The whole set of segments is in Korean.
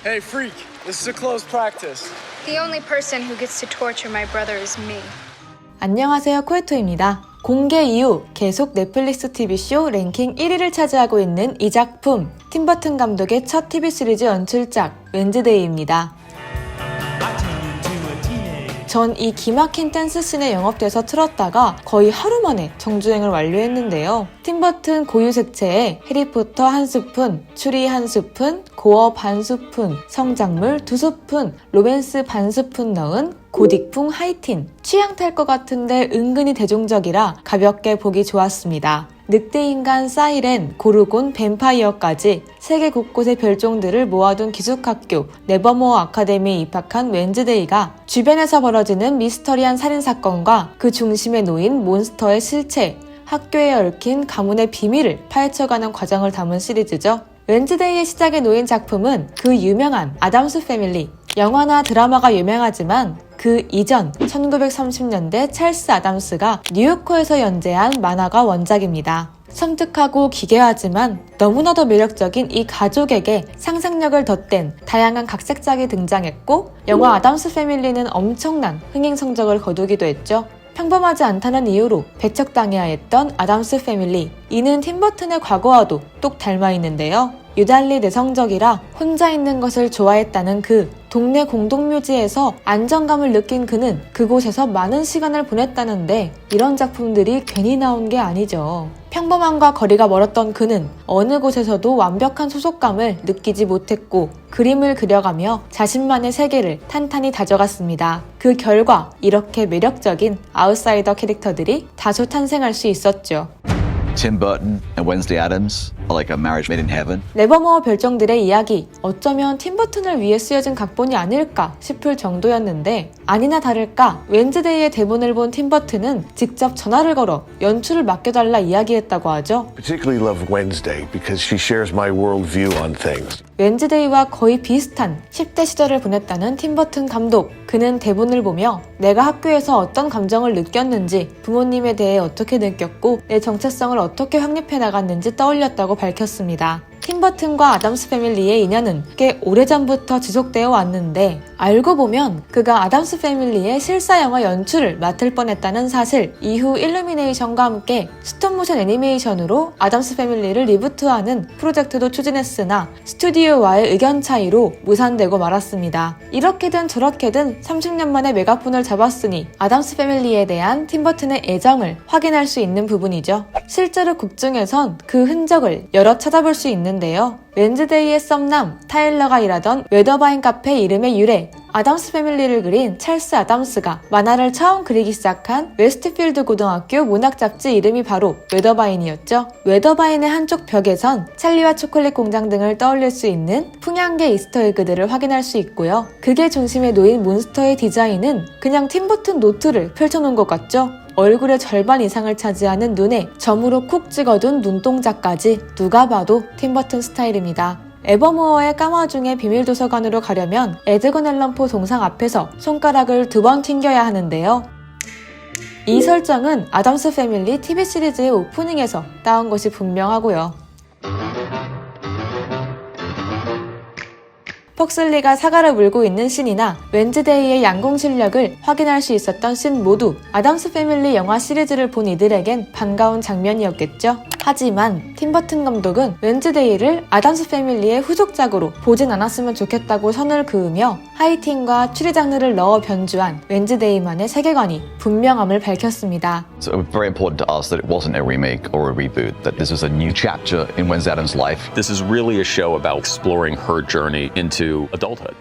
Hey, freak, this is a closed practice. The only person who gets to torture my brother is me. 안녕하세요, 코에토입니다. 공개 이후 계속 넷플릭스 TV쇼 랭킹 1위를 차지하고 있는 이 작품, 팀버튼 감독의 첫 TV 시리즈 연출작 웬즈데이입니다. 전 이 기막힌 댄스씬에 영업돼서 틀었다가 거의 하루 만에 정주행을 완료했는데요. 팀버튼 고유 색채에 해리포터 1스푼, 추리 1스푼, 고어 반 스푼, 성작물 2스푼, 로맨스 반 스푼 넣은 고딕풍 하이틴. 취향 탈 것 같은데 은근히 대중적이라 가볍게 보기 좋았습니다. 늑대인간 사이렌, 고르곤, 뱀파이어까지 세계 곳곳의 별종들을 모아둔 기숙학교 네버모어 아카데미에 입학한 웬즈데이가 주변에서 벌어지는 미스터리한 살인사건과 그 중심에 놓인 몬스터의 실체, 학교에 얽힌 가문의 비밀을 파헤쳐가는 과정을 담은 시리즈죠. 웬즈데이의 시작에 놓인 작품은 그 유명한 아담스 패밀리, 영화나 드라마가 유명하지만 그 이전 1930년대 찰스 아담스가 뉴요커에서 연재한 만화가 원작입니다. 섬뜩하고 기괴하지만 너무나도 매력적인 이 가족에게 상상력을 덧댄 다양한 각색작이 등장했고, 영화 아담스 패밀리는 엄청난 흥행 성적을 거두기도 했죠. 평범하지 않다는 이유로 배척당해야 했던 아담스 패밀리, 이는 팀버튼의 과거와도 똑 닮아 있는데요. 유달리 내성적이라 혼자 있는 것을 좋아했다는 그 동네 공동묘지에서 안정감을 느낀 그는 그곳에서 많은 시간을 보냈다는데, 이런 작품들이 괜히 나온 게 아니죠. 평범함과 거리가 멀었던 그는 어느 곳에서도 완벽한 소속감을 느끼지 못했고, 그림을 그려가며 자신만의 세계를 탄탄히 다져갔습니다. 그 결과 이렇게 매력적인 아웃사이더 캐릭터들이 다소 탄생할 수 있었죠. Tim Burton and Wednesday Addams are like a marriage made in heaven. 네버모어 별종들의 이야기, 어쩌면 팀버튼을 위해 쓰여진 각본이 아닐까 싶을 정도였는데, 아니나 다를까 웬즈데이의 대본을 본 팀버튼은 직접 전화를 걸어 연출을 맡겨달라 이야기했다고 하죠. Particularly love Wednesday because she shares my worldview on things. 웬즈데이와 거의 비슷한 10대 시절을 보냈다는 팀버튼 감독. 그는 대본을 보며 내가 학교에서 어떤 감정을 느꼈는지, 부모님에 대해 어떻게 느꼈고 내 정체성을 어떻게 확립해 나갔는지 떠올렸다고 밝혔습니다. 팀버튼과 아담스 패밀리의 인연은 꽤 오래전부터 지속되어 왔는데, 알고 보면 그가 아담스 패밀리의 실사 영화 연출을 맡을 뻔했다는 사실, 이후 일루미네이션과 함께 스톱모션 애니메이션으로 아담스 패밀리를 리부트하는 프로젝트도 추진했으나 스튜디오와의 의견 차이로 무산되고 말았습니다. 이렇게든 저렇게든 30년 만에 메가폰을 잡았으니 아담스 패밀리에 대한 팀버튼의 애정을 확인할 수 있는 부분이죠. 실제로 극 중에선 그 흔적을 여러 찾아볼 수 있는데요. 웬즈데이의 썸남 타일러가 일하던 웨더바인 카페 이름의 유래, 아담스 패밀리를 그린 찰스 아담스가 만화를 처음 그리기 시작한 웨스트필드 고등학교 문학 잡지 이름이 바로 웨더바인이었죠. 웨더바인의 한쪽 벽에선 찰리와 초콜릿 공장 등을 떠올릴 수 있는 풍향계 이스터에그들을 확인할 수 있고요. 극의 중심에 놓인 몬스터의 디자인은 그냥 팀버튼 노트를 펼쳐놓은 것 같죠? 얼굴의 절반 이상을 차지하는 눈에 점으로 콕 찍어둔 눈동자까지 누가 봐도 팀버튼 스타일입니다. 에버모어의 까마중의 비밀도서관으로 가려면 에드건 앨런 포 동상 앞에서 손가락을 2번 튕겨야 하는데요. 이 설정은 아담스 패밀리 TV 시리즈의 오프닝에서 따온 것이 분명하고요. 퍽슬리가 사과를 물고 있는 씬이나 웬즈데이의 양궁 실력을 확인할 수 있었던 씬 모두 아담스 패밀리 영화 시리즈를 본 이들에겐 반가운 장면이었겠죠. 하지만 팀버튼 감독은 웬즈데이를 아담스 패밀리의 후속작으로 보진 않았으면 좋겠다고 선을 그으며 하이틴과 추리 장르를 넣어 변주한 웬즈데이만의 세계관이 분명함을 밝혔습니다. So very important to us that it wasn't a remake or a reboot, that this was a new chapter in Wednesday Addams' life. This is really a show about exploring her journey into adulthood.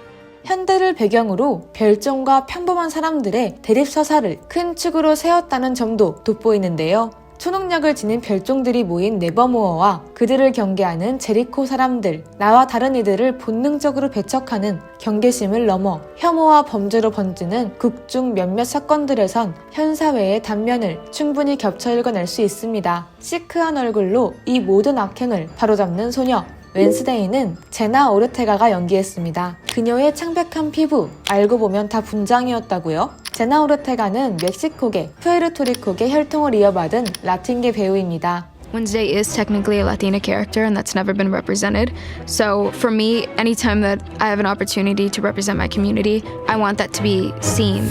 현대를 배경으로 별종과 평범한 사람들의 대립서사를 큰 축으로 세웠다는 점도 돋보이는데요. 초능력을 지닌 별종들이 모인 네버모어와 그들을 경계하는 제리코 사람들, 나와 다른 이들을 본능적으로 배척하는 경계심을 넘어 혐오와 범죄로 번지는 극중 몇몇 사건들에선 현 사회의 단면을 충분히 겹쳐 읽어낼 수 있습니다. 시크한 얼굴로 이 모든 악행을 바로잡는 소녀, 웬스데이는 제나 오르테가가 연기했습니다. 그녀의 창백한 피부, 알고 보면 다 분장이었다고요? 제나 오르테가는 멕시코계, 푸에르토리코계 혈통을 이어받은 라틴계 배우입니다. Wednesday is technically a Latina character, and that's never been represented. So for me, anytime that I have an opportunity to represent my community, I want that to be seen.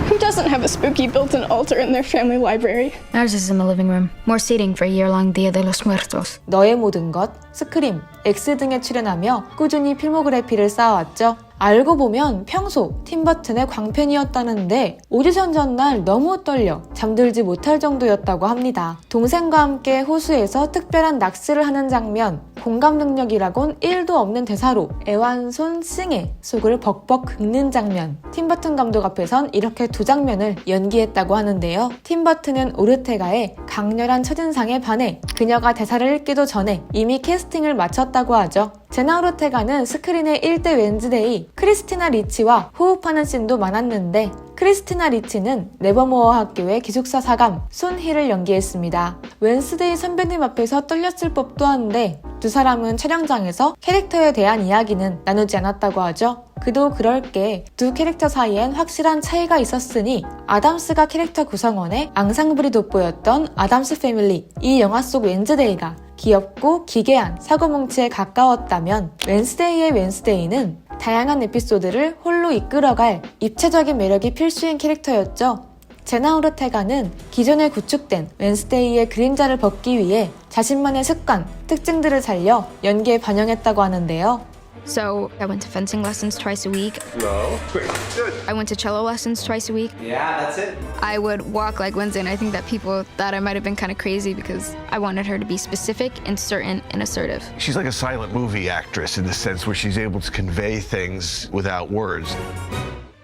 Who doesn't have a spooky built-in altar in their family library? Ours is in the living room. More seating for a year-long Dia de los Muertos. 너의 모든 것, 스크림, X 등에 출연하며 꾸준히 필모그래피를 쌓아왔죠. 알고 보면 평소 팀버튼의 광팬이었다는데 오디션 전날 너무 떨려 잠들지 못할 정도였다고 합니다. 동생과 함께 호수에서 특별한 낚시를 하는 장면, 공감 능력이라곤 1도 없는 대사로 애완손 싱의 속을 벅벅 긁는 장면, 팀버튼 감독 앞에선 이렇게 두 장면을 연기했다고 하는데요. 팀버튼은 오르테가의 강렬한 첫인상에 반해 그녀가 대사를 읽기도 전에 이미 캐스팅을 마쳤다고 하죠. 제나 오르테가는 스크린의 1대 웬즈데이 크리스티나 리치와 호흡하는 씬도 많았는데 크리스티나 리치는 네버모어 학교의 기숙사 사감 손힐을 연기했습니다. 웬스데이 선배님 앞에서 떨렸을 법도 한데 두 사람은 촬영장에서 캐릭터에 대한 이야기는 나누지 않았다고 하죠. 그도 그럴 게 두 캐릭터 사이엔 확실한 차이가 있었으니 아담스가 캐릭터 구성원의 앙상블이 돋보였던 아담스 패밀리, 이 영화 속 웬즈데이가 귀엽고 기괴한 사고뭉치에 가까웠다면 웬스데이의 웬스데이는 다양한 에피소드를 홀로 이끌어갈 입체적인 매력이 필수인 캐릭터였죠. 제나 오르테가는 기존에 구축된 웬스데이의 그림자를 벗기 위해 자신만의 습관, 특징들을 살려 연기에 반영했다고 하는데요. So I went to fencing lessons twice a week. No. Quick. Good. I went to cello lessons twice a week. Yeah, that's it. I would walk like Wednesday, and I think that people thought I might have been kind of crazy because I wanted her to be specific and certain and assertive. She's like a silent movie actress in the sense where she's able to convey things without words.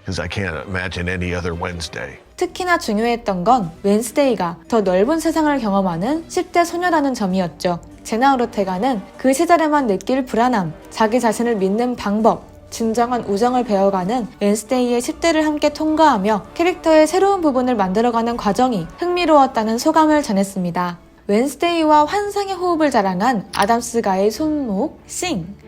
Because I can't imagine any other Wednesday. 특히나 중요했던 건 웬스데이가 더 넓은 세상을 경험하는 10대 소녀라는 점이었죠. 제나 오르테가는 그 시절에만 느낄 불안함, 자기 자신을 믿는 방법, 진정한 우정을 배워가는 웬스데이의 10대를 함께 통과하며 캐릭터의 새로운 부분을 만들어가는 과정이 흥미로웠다는 소감을 전했습니다. 웬스데이와 환상의 호흡을 자랑한 아담스가의 손목,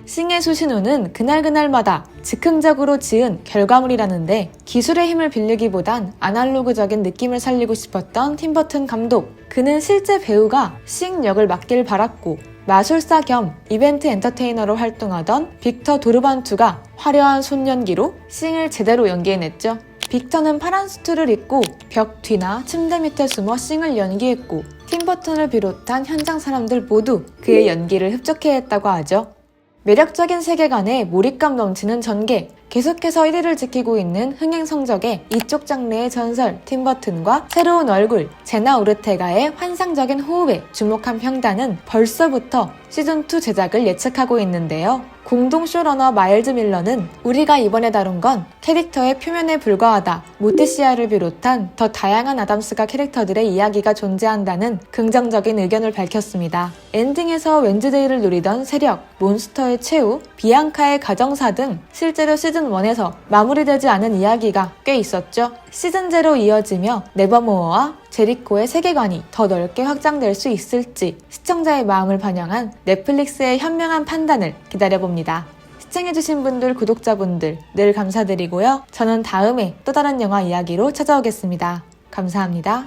싱의 수신호는 그날그날마다 즉흥적으로 지은 결과물이라는데 기술의 힘을 빌리기보단 아날로그적인 느낌을 살리고 싶었던 팀버튼 감독. 그는 실제 배우가 싱 역을 맡길 바랐고 마술사 겸 이벤트 엔터테이너로 활동하던 빅터 도르반투가 화려한 손연기로 싱을 제대로 연기해냈죠. 빅터는 파란 수트를 입고 벽 뒤나 침대 밑에 숨어 싱을 연기했고 팀버튼을 비롯한 현장 사람들 모두 그의 연기를 흡족해했다고 하죠. 매력적인 세계관에 몰입감 넘치는 전개, 계속해서 1위를 지키고 있는 흥행 성적의 이쪽 장르의 전설 팀버튼과 새로운 얼굴 제나 오르테가의 환상적인 호흡에 주목한 평단은 벌써부터 시즌2 제작을 예측하고 있는데요. 공동 쇼러너 마일즈 밀러는 우리가 이번에 다룬 건 캐릭터의 표면에 불과하다, 모티시아를 비롯한 더 다양한 아담스가 캐릭터들의 이야기가 존재한다는 긍정적인 의견을 밝혔습니다. 엔딩에서 웬즈데이를 노리던 세력, 몬스터의 최후, 비앙카의 가정사 등 실제로 시즌1에서 마무리되지 않은 이야기가 꽤 있었죠. 시즌0로 이어지며 네버모어와 제리코의 세계관이 더 넓게 확장될 수 있을지 시청자의 마음을 반영한 넷플릭스의 현명한 판단을 기다려봅니다. 시청해주신 분들, 구독자분들 늘 감사드리고요. 저는 다음에 또 다른 영화 이야기로 찾아오겠습니다. 감사합니다.